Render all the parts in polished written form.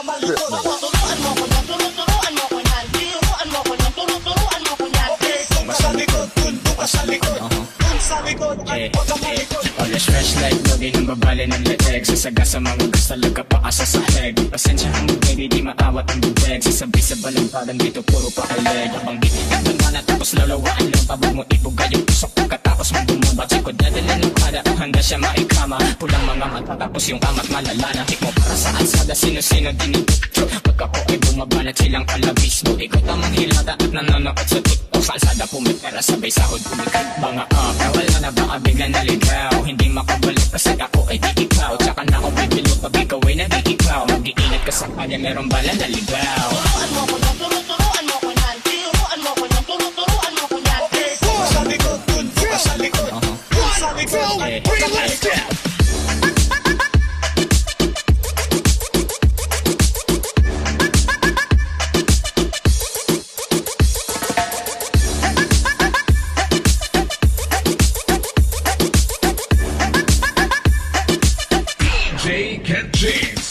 ka malikot. Turuan mo ko yan, turuan mo ko yan. Tiruan mo ko yan, turuan mo ko yan. Okay, doon ka sa likod, doon ka sa likod. Doon sa likod, at huwag ka malikot. Always fresh like lagi ng babali ng leeg. Sasaga sa mga gas talaga paasa sa heg. Pasensya mo baby, di maawat ang bubeg. Sasabi sa balambagan dito puro pakileg. Abang itigatan mo na tapos lalawaan lang. Pabag mo ibuga yung pusok pagkatapos mo bumaba. Sikod dadala ng kada kung handa siya maikama. Pulang mga mata tapos yung amat malala. Hik mo para sa ansada, sino-sino dinidikto. Pag ako ay bumabanat silang kalabis mo. Ikaw tamang hilata at nanonokot sa TikTok. Kalsada pumitera sabay sahod kumikit. Mga wala na ba bigla naligaw. Hindi makabalik kasi ako ay di ikaw. Tsaka na ako bibilo pag ikaw ay nag-iikaw. Mag-iingat ka sa kanya merong bala naligaw. Turuan mo ko yan, turuan mo ko yan. Tiruan mo ko yan, turuan mo ko yan. Okay, doon ka sa likod, doon ka sa likod. Doon sa likod, at huwag ka malikot. Ken James.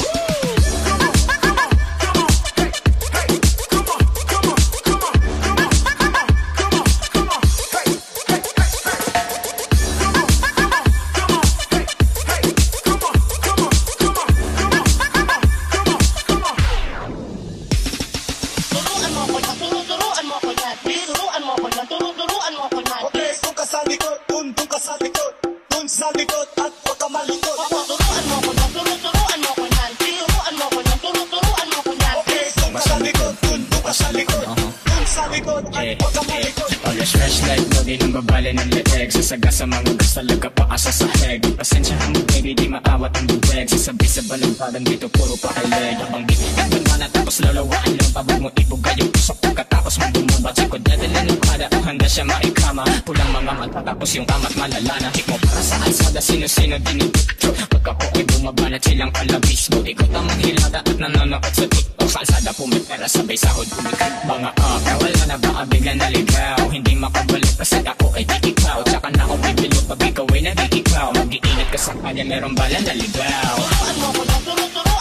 Turuan mo ko yan, turuan mo ko yan. Tiruan mo ko yan, turuan mo ko yan. Okay, doon ka sa likod, doon ka sa likod. Doon sa likod, at huwag ka malikot. Turuan mo ko yan, turuan mo ko yan. Tiruan mo ko yan, turuan mo ko yan. Okay, doon ka sa likod, doon ka sa likod. Doon sa likod, at huwag ka malikot. Always fresh like lagi ng babali ng leeg. Sasaga sa mga gas talaga paasa sa heg. Pasensya mo baby, di maawat ang bubeg. Sasabi sa balambagan dito puro pakileg. Abang itigatan mo na tapos lalawaan lang. Pabag mo ibuga yung pusok pagkatapos mo bumaba. Sikod dadala ng kada kung handa siya maikama. Pulang mga mata tapos yung amat malala. Hik mo para sa ansada, sino-sino dinidikto. Pag ako ay bumabanat silang kalabis mo. Ikaw tamang hilata at nanonokot sa TikTok. Kalsada pumitera sabay sahod kumikit. Mga wala na ba bigla naligaw. Hindi makabalik kasi ako ay di ikaw. Tsaka na ako bibilo pag ikaw ay nag-iikaw. Mag-iingat ka sa kanya merong bala naligaw. Turuan mo ko yan, turuan